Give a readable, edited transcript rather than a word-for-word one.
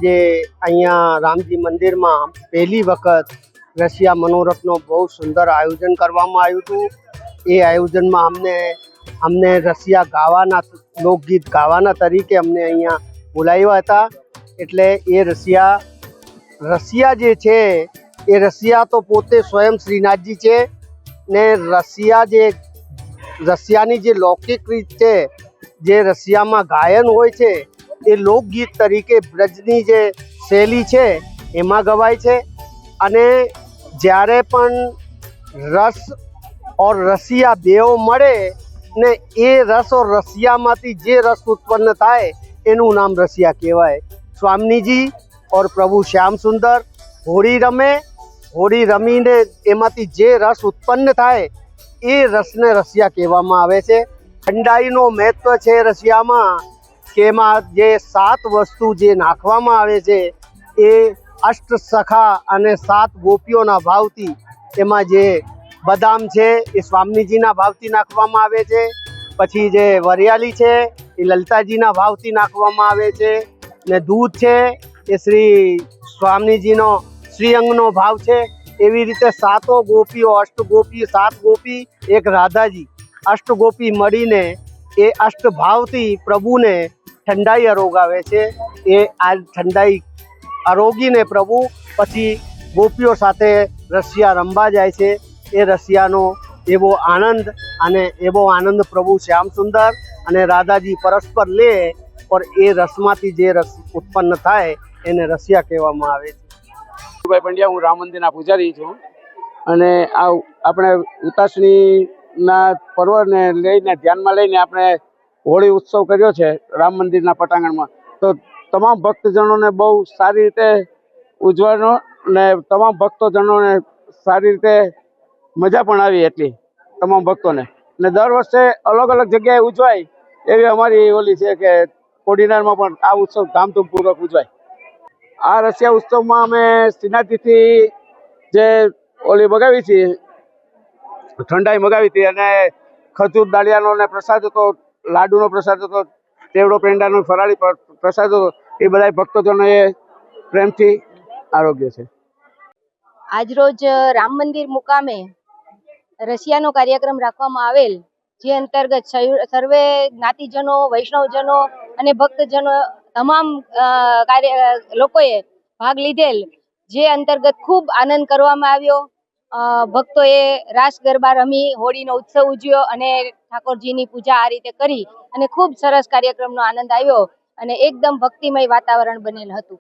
આજે અહીંયા રામજી મંદિરમાં પહેલી વખત રશિયા મનોરથનો બહુ સુંદર આયોજન કરવામાં આવ્યું હતું। એ આયોજનમાં અમને રશિયા ગાવાના લોકગીત ગાવાના તરીકે અમને અહીંયા બોલાવ્યા હતા। એટલે એ રશિયા જે છે એ રશિયા તો પોતે સ્વયં શ્રીનાથજી છે ને રશિયાની જે લૌકિક રીત છે, જે રશિયામાં ગાયન હોય છે એ લોકગીત તરીકે બ્રજની જે શૈલી છે એમાં ગવાય છે। અને જ્યારે પણ રસ ઓર રશિયા બેઓ મળે ને એ રસ ઓર રશિયામાંથી જે રસ ઉત્પન્ન થાય એનું નામ રશિયા કહેવાય। સ્વામીજી ઓર પ્રભુ શ્યામ સુંદર હોળી રમે, હોળી રમીને એમાંથી જે રસ ઉત્પન્ન થાય એ રસને રશિયા કહેવામાં આવે છે। ઠંડાઈનો મહત્વ છે રશિયામાં કે એમાં જે 7 વસ્તુ જે નાખવામાં આવે છે એ અષ્ટસખા અને 7 ગોપીઓના ભાવથી, એમાં જે બદામ છે એ સ્વામીજીના ભાવથી નાખવામાં આવે છે, પછી જે વરિયાળી છે એ લલિતાજીના ભાવથી નાખવામાં આવે છે, ને દૂધ છે એ શ્રી સ્વામીજીનો શ્રીઅંગનો ભાવ છે। એવી રીતે 7 ગોપીઓ, અષ્ટગોપી, 7 ગોપી, એક રાધાજી, અષ્ટગોપી મળીને એ અષ્ટભાવથી પ્રભુને ઠંડાઈ આરોગાવે છે। એ આ ઠંડાઈ આરોગીને પ્રભુ પછી ગોપીઓ સાથે રશિયા રમવા જાય છે। એ રશિયાનો એવો આનંદ પ્રભુ શ્યામ સુંદર અને રાધાજી પરસ્પર લે और એ રસમાંથી જે રસ ઉત્પન્ન થાય એને રશિયા કહેવામાં આવે છે। ભાઈ પંડ્યા, હું રામ મંદિરના પૂજારી છું અને આ આપણે ઉતાસણીના પર્વને લઈને ધ્યાનમાં લઈને આપણે હોળી ઉત્સવ કર્યો છે રામ મંદિરના પટાંગણમાં। તો તમામ ભક્તજનોને બહુ સારી રીતે ઉજવવાનો ને તમામ ભક્તજનોને સારી રીતે મજા પણ આવી એટલી તમામ ભક્તોને। ને દર વર્ષે અલગ અલગ જગ્યાએ ઉજવાય એવી અમારી ઓલી છે કે કોડીનારમાં પણ આ ઉત્સવ ધામધૂમપૂર્વક ઉજવાય। આ રશિયા ઉત્સવમાં અમે શ્રીનાથજીથી જે ઓલી મગાવી હતી, ઠંડાઈ મગાવી હતી અને ખજૂર દાળિયાનો ને પ્રસાદ હતો, લાડુનો પ્રસાદ હતો, ચેવડો પેંડાનો ફરાળી પ્રસાદ હતો। એ બધા ભક્તજનોએ પ્રેમથી આરોગ્ય છે। આજરોજ રામ મંદિર મુકામે રશિયાનો કાર્યક્રમ રાખવામાં આવેલ, જે અંતર્ગત સર્વે જ્ઞાતિજનો, વૈષ્ણવજનો અને ભક્તજનો તમામ લોકોએ ભાગ લીધેલ, જે અંતર્ગત ખૂબ આનંદ કરવામાં આવ્યો। ભક્તોએ રાસ ગરબા રમી હોળીનો ઉત્સવ ઉજવ્યો અને ઠાકોરજીની પૂજા આ રીતે કરી અને ખૂબ સરસ કાર્યક્રમનો આનંદ આવ્યો અને એકદમ ભક્તિમય વાતાવરણ બનેલ હતું।